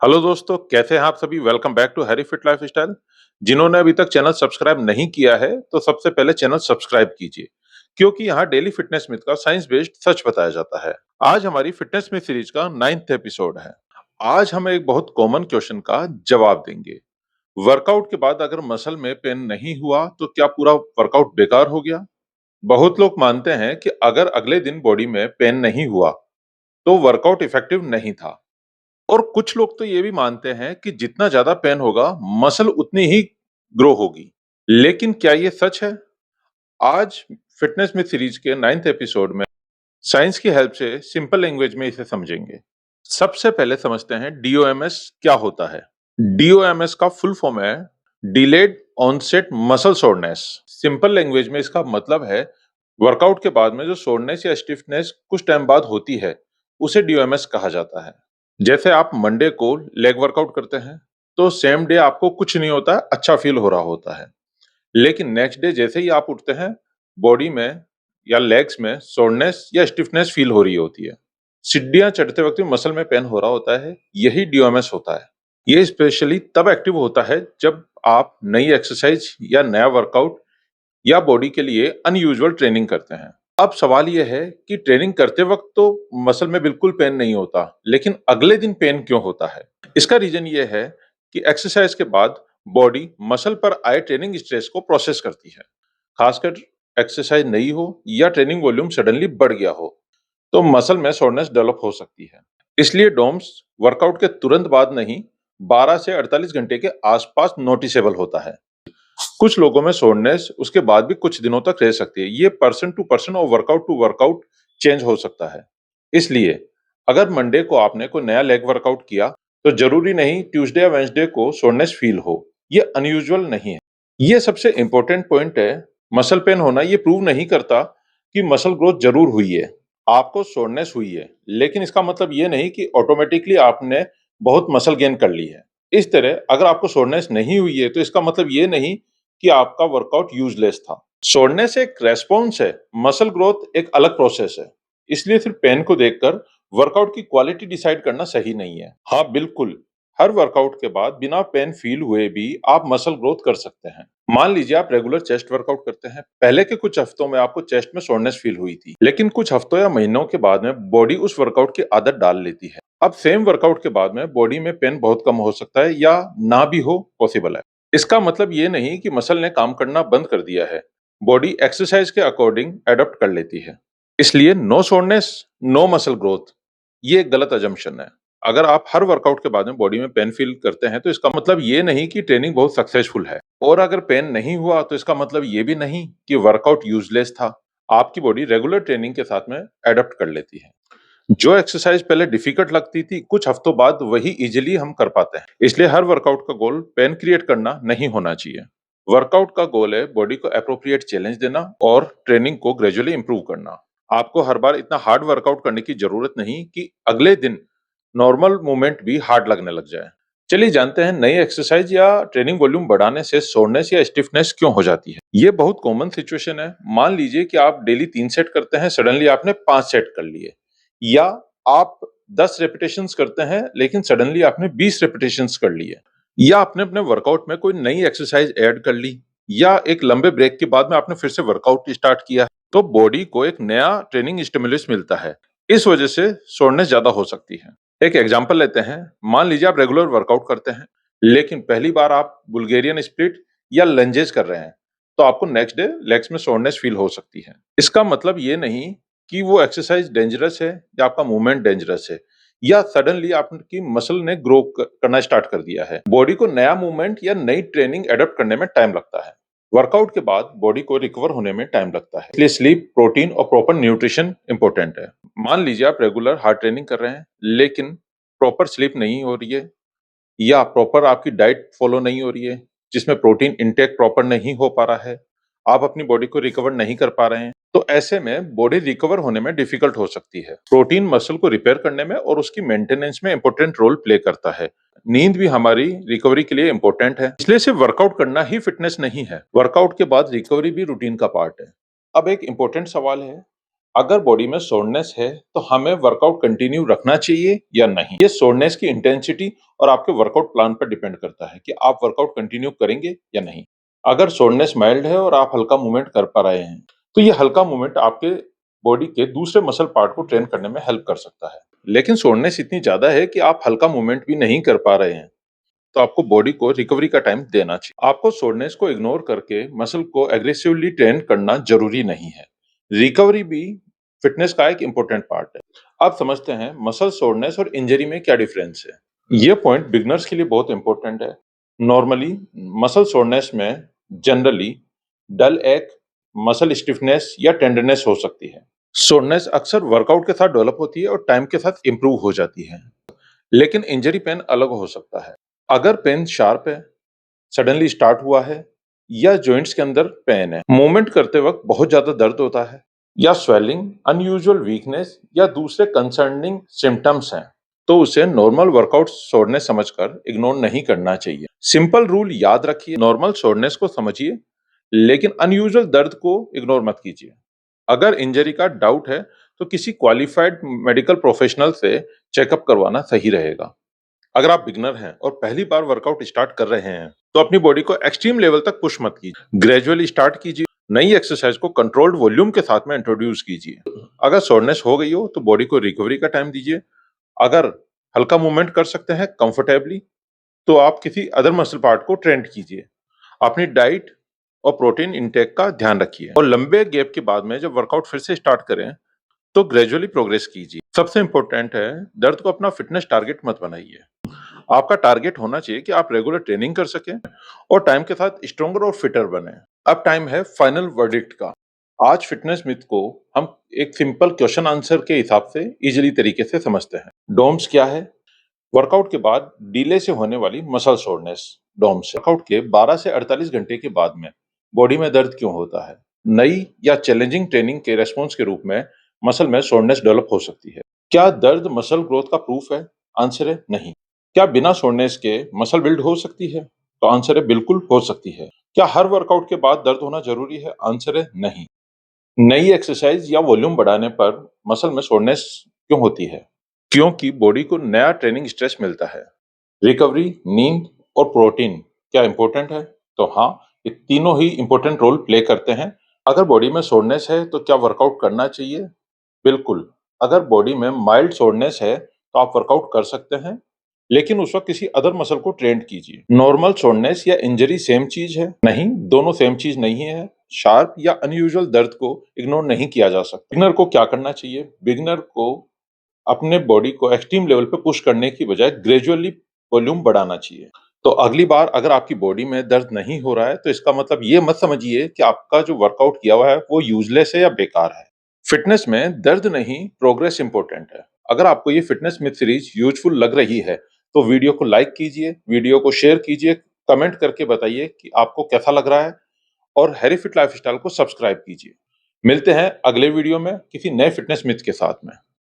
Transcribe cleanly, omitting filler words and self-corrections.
Hello दोस्तों, कैसे हैं आप सभी? Welcome back to Harry fit lifestyle. जिन्होंने अभी तक चैनल सब्सक्राइब नहीं किया है, तो सबसे पहले चैनल सब्सक्राइब कीजिए, क्योंकि यहाँ डेली फिटनेस मिथ का साइंस बेस्ड सच बताया जाता है। आज हमारी फिटनेस मिथ सीरीज का 9th एपिसोड है। आज हम एक बहुत कॉमन क्वेश्चन का जवाब देंगे। वर्कआउट के बाद अगर मसल में पेन नहीं हुआ, तो क्या पूरा वर्कआउट बेकार हो गया? बहुत लोग मानते हैं कि अगर अगले दिन बॉडी में पेन नहीं हुआ, तो वर्कआउट इफेक्टिव नहीं था। और कुछ लोग तो ये भी मानते हैं कि जितना ज्यादा पेन होगा, मसल उतनी ही ग्रो होगी। लेकिन क्या ये सच है? आज फिटनेस में सीरीज के 9th एपिसोड में साइंस की हेल्प से सिंपल लैंग्वेज में इसे समझेंगे। सबसे पहले समझते हैं डीओएमएस क्या होता है। डीओएमएस का फुल फॉर्म है delayed onset muscle soreness. Simple language में इसका मतलब है वर्कआउट के बाद में जो सोरनेस या स्टिफनेस कुछ टाइम बाद होती है, उसे डीओएमएस कहा जाता है। जैसे आप मंडे को लेग वर्कआउट करते हैं, तो सेम डे आपको कुछ नहीं होता है, अच्छा फील हो रहा होता है। लेकिन नेक्स्ट डे जैसे ही आप उठते हैं, बॉडी में या लेग्स में सोरनेस या स्टिफनेस फील हो रही होती है। सीढ़ियां चढ़ते वक्त मसल में पेन हो रहा होता है, यही डीओएमएस होता है। ये स्पेशली तब एक्टिव होता है जब आप नई एक्सरसाइज या नया वर्कआउट या बॉडी के लिए अनयूजुअल ट्रेनिंग करते हैं। अब सवाल यह है कि ट्रेनिंग करते वक्त तो मसल में बिल्कुल पेन नहीं होता, लेकिन अगले दिन पेन क्यों होता है? इसका रीजन ये है कि एक्सरसाइज के बाद बॉडी मसल पर आए ट्रेनिंग स्ट्रेस को प्रोसेस करती है। खासकर एक्सरसाइज नहीं हो या ट्रेनिंग वॉल्यूम सडनली बढ़ गया हो, तो मसल में सोरनेस डेवलप हो सकती है। इसलिए डोम्स वर्कआउट के तुरंत बाद नहीं, 12 से 48 घंटे के आसपास नोटिसेबल होता है। कुछ लोगों में सोरनेस उसके बाद भी कुछ दिनों तक रह सकती है। ये पर्सन टू पर्सन और वर्कआउट टू वर्कआउट चेंज हो सकता है। इसलिए अगर मंडे को आपने कोई नया लेग वर्कआउट किया, तो जरूरी नहीं ट्यूसडे या वेंसडे को सोरनेस फील हो। ये अनयूजुअल नहीं है। ये सबसे इंपॉर्टेंट पॉइंट है। मसल पेन होना ये प्रूव नहीं करता कि मसल ग्रोथ जरूर हुई है। आपको सोरनेस हुई है, लेकिन इसका मतलब ये नहीं कि ऑटोमेटिकली आपने बहुत मसल गेन कर ली है। इस तरह अगर आपको सोरनेस नहीं हुई है, तो इसका मतलब ये नहीं कि आपका वर्कआउट यूजलेस था। सोरनेस एक रेस्पॉन्स है, मसल ग्रोथ एक अलग प्रोसेस है। इसलिए सिर्फ पेन को देखकर वर्कआउट की क्वालिटी डिसाइड करना सही नहीं है। हाँ बिल्कुल, हर वर्कआउट के बाद बिना पेन फील हुए भी आप मसल ग्रोथ कर सकते हैं। मान लीजिए आप रेगुलर चेस्ट वर्कआउट करते हैं। पहले के कुछ हफ्तों में आपको चेस्ट में सोरनेस फील हुई थी, लेकिन कुछ हफ्तों या महीनों के बाद में बॉडी उस वर्कआउट की आदत डाल लेती है। अब सेम वर्कआउट के बाद में बॉडी में पेन बहुत कम हो सकता है या ना भी हो, पॉसिबल है। इसका मतलब ये नहीं कि मसल ने काम करना बंद कर दिया है। बॉडी एक्सरसाइज के अकॉर्डिंग एडॉप्ट कर लेती है। इसलिए no soreness, no muscle growth, ये एक गलत अजम्पशन है। अगर आप हर वर्कआउट के बाद में बॉडी में पेन फील करते हैं, तो इसका मतलब ये नहीं कि ट्रेनिंग बहुत सक्सेसफुल है। और अगर पेन नहीं हुआ, तो इसका मतलब ये भी नहीं कि वर्कआउट यूजलेस था। आपकी बॉडी रेगुलर ट्रेनिंग के साथ में एडॉप्ट कर लेती है। जो एक्सरसाइज पहले डिफिकल्ट लगती थी, कुछ हफ्तों बाद वही इजीली हम कर पाते हैं। इसलिए हर वर्कआउट का गोल पेन क्रिएट करना नहीं होना चाहिए। वर्कआउट का गोल है बॉडी को अप्रोप्रिएट चैलेंज देना और ट्रेनिंग को ग्रेजुअली इंप्रूव करना। आपको हर बार इतना हार्ड वर्कआउट करने की जरूरत नहीं कि अगले दिन नॉर्मल मूवमेंट भी हार्ड लगने लग जाए। चलिए जानते हैं नई एक्सरसाइज या ट्रेनिंग वॉल्यूम बढ़ाने से सोरनेस या स्टिफनेस क्यों हो जाती है। ये बहुत कॉमन सिचुएशन है। मान लीजिए कि आप डेली 3 सेट करते हैं, सडनली आपने 5 सेट कर लिए। या आप 10 रेपिटेशंस करते हैं, लेकिन सडनली आपने 20 रेपिटेशंस कर ली है। या आपने अपने वर्कआउट में कोई नई एक्सरसाइज ऐड कर ली, या एक लंबे ब्रेक के बाद में आपने फिर से वर्कआउट स्टार्ट किया, तो बॉडी को एक नया ट्रेनिंग स्टिमुलस मिलता है। इस वजह से सोरनेस ज्यादा हो सकती है। एक एग्जांपल लेते हैं। मान लीजिए आप रेगुलर वर्कआउट करते हैं, लेकिन पहली बार आप बुल्गेरियन स्प्लिट या लंजेस कर रहे हैं, तो आपको नेक्स्ट डे लेग्स में सोरनेस फील हो सकती है। इसका मतलब ये नहीं कि वो एक्सरसाइज डेंजरस है या आपका मूवमेंट डेंजरस है, या सडनली आपकी मसल ने ग्रो करना स्टार्ट कर दिया है। बॉडी को नया मूवमेंट या नई ट्रेनिंग एडॉप्ट करने में टाइम लगता है। वर्कआउट के बाद बॉडी को रिकवर होने में टाइम लगता है। इसलिए स्लीप, प्रोटीन और प्रॉपर न्यूट्रिशन इंपॉर्टेंट है। मान लीजिए आप रेगुलर हार्ड ट्रेनिंग कर रहे हैं, लेकिन प्रॉपर स्लीप नहीं हो रही है, या प्रॉपर आपकी डाइट फॉलो नहीं हो रही है, जिसमें प्रोटीन इंटेक प्रॉपर नहीं हो पा रहा है, आप अपनी बॉडी को रिकवर नहीं कर पा रहे हैं, तो ऐसे में बॉडी रिकवर होने में डिफिकल्ट हो सकती है। प्रोटीन मसल को रिपेयर करने में और उसकी मेंटेनेंस में इंपॉर्टेंट रोल प्ले करता है। नींद भी हमारी रिकवरी के लिए इंपॉर्टेंट है। इसलिए सिर्फ वर्कआउट करना ही फिटनेस नहीं है, वर्कआउट के बाद रिकवरी भी रूटीन का पार्ट है। अब एक इंपॉर्टेंट सवाल है, अगर बॉडी में सोरनेस है तो हमें वर्कआउट कंटिन्यू रखना चाहिए या नहीं। ये सोरनेस की इंटेंसिटी और आपके वर्कआउट प्लान पर डिपेंड करता है कि आप वर्कआउट कंटिन्यू करेंगे या नहीं। अगर सोरनेस माइल्ड है और आप हल्का मूवमेंट कर पा रहे हैं, तो ये हल्का मूवमेंट आपके बॉडी के दूसरे मसल पार्ट को ट्रेन करने में हेल्प कर सकता है। लेकिन सोरनेस इतनी ज्यादा है कि आप हल्का मूवमेंट भी नहीं कर पा रहे हैं, तो आपको बॉडी को रिकवरी का टाइम देना चाहिए। आपको सोरनेस को इग्नोर करके मसल को एग्रेसिवली ट्रेन करना जरूरी नहीं है। रिकवरी भी फिटनेस का एक इंपॉर्टेंट पार्ट है। अब समझते हैं मसल सोरनेस और इंजरी में क्या डिफरेंस है। ये पॉइंट बिगनर्स के लिए बहुत इंपॉर्टेंट है। नॉर्मली मसल सोरनेस में जनरली डल एक मसल स्टिफनेस या टेंडरनेस हो सकती है। सोरनेस अक्सर वर्कआउट के साथ डेवलप होती है और टाइम के साथ इंप्रूव हो जाती है। लेकिन इंजरी पेन अलग हो सकता है। अगर पेन शार्प है, सडनली स्टार्ट हुआ है, या जॉइंट्स के अंदर पेन है, मूवमेंट करते वक्त बहुत ज्यादा दर्द होता है, या स्वेलिंग, अनयूजुअल वीकनेस या दूसरे कंसर्निंग सिम्टम्स हैं, तो उसे नॉर्मल वर्कआउट सोरनेस समझकर इग्नोर नहीं करना चाहिए। सिंपल रूल याद रखिए, नॉर्मल सोरनेस को समझिए, लेकिन अनयूजुअल दर्द को इग्नोर मत कीजिए। अगर इंजरी का डाउट है तो किसी क्वालिफाइड मेडिकल प्रोफेशनल से चेकअप करवाना सही रहेगा। अगर आप बिगनर हैं और पहली बार वर्कआउट स्टार्ट कर रहे हैं, तो अपनी बॉडी को एक्सट्रीम लेवल तक पुश मत कीजिए। ग्रेजुअली स्टार्ट कीजिए। नई एक्सरसाइज को कंट्रोल्ड वॉल्यूम के साथ में इंट्रोड्यूस कीजिए। अगर सोरनेस हो गई हो तो बॉडी को रिकवरी का टाइम दीजिए। अगर हल्का मूवमेंट कर सकते हैं कंफर्टेबली, तो आप किसी अदर मसल पार्ट को ट्रेंड कीजिए। अपनी डाइट और प्रोटीन इंटेक का ध्यान रखिए और लंबे गैप के बाद में जब वर्कआउट फिर से स्टार्ट करें, तो ग्रेजुअली प्रोग्रेस कीजिए। सबसे इंपॉर्टेंट है, दर्द को अपना फिटनेस टारगेट मत बनाइए। आपका टारगेट होना चाहिए कि आप रेगुलर ट्रेनिंग कर सकें और टाइम के साथ स्ट्रॉन्गर और फिटर बने। अब टाइम है फाइनल वर्डिक्ट का। आज फिटनेस मिथ को हम एक सिंपल क्वेश्चन आंसर के हिसाब से इजीली तरीके से समझते हैं। डोम्स क्या है? वर्कआउट के बाद डिले से होने वाली मसल सोरनेस। डोम्स वर्कआउट के 12 से 48 घंटे के बाद में बॉडी में दर्द क्यों होता है? नई या चैलेंजिंग ट्रेनिंग के रेस्पॉन्स के रूप में मसल में सोरनेस डेवलप हो सकती है। क्या दर्द मसल ग्रोथ का प्रूफ है? आंसर है नहीं। क्या बिना सोरनेस के मसल बिल्ड हो सकती है? तो आंसर है बिल्कुल हो सकती है। क्या हर वर्कआउट के बाद दर्द होना जरूरी है? आंसर है नहीं। नई एक्सरसाइज या वॉल्यूम बढ़ाने पर मसल में सोरनेस क्यों होती है? क्योंकि बॉडी को नया ट्रेनिंग स्ट्रेस मिलता है। रिकवरी, नींद और प्रोटीन क्या इंपॉर्टेंट है? तो हाँ, ये तीनों ही इंपॉर्टेंट रोल प्ले करते हैं। अगर बॉडी में सोरनेस है तो क्या वर्कआउट करना चाहिए? बिल्कुल। अगर बॉडी में माइल्ड सोरनेस है तो आप वर्कआउट कर सकते हैं, लेकिन उस वक्त किसी अदर मसल को ट्रेन कीजिए। नॉर्मल सोरनेस या इंजरी सेम चीज है? नहीं, दोनों सेम चीज नहीं है। शार्प या अनयूजुअल दर्द को इग्नोर नहीं किया जा सकता। बिगनर को क्या करना चाहिए? बिगनर को अपने बॉडी को एक्सट्रीम लेवल पे पुश करने की बजाय ग्रेजुअली वॉल्यूम बढ़ाना चाहिए। तो अगली बार अगर आपकी बॉडी में दर्द नहीं हो रहा है, तो इसका मतलब ये मत समझिए कि आपका जो वर्कआउट किया हुआ है वो यूजलेस है या बेकार है। फिटनेस में दर्द नहीं, प्रोग्रेस इंपॉर्टेंट है। अगर आपको ये फिटनेस मिथ सीरीज यूजफुल लग रही है, तो वीडियो को लाइक कीजिए, वीडियो को शेयर कीजिए, कमेंट करके बताइए कि आपको कैसा लग रहा है, और हैरी फिट लाइफस्टाइल को सब्सक्राइब कीजिए। मिलते हैं अगले वीडियो में किसी नए फिटनेस मिथ के साथ में।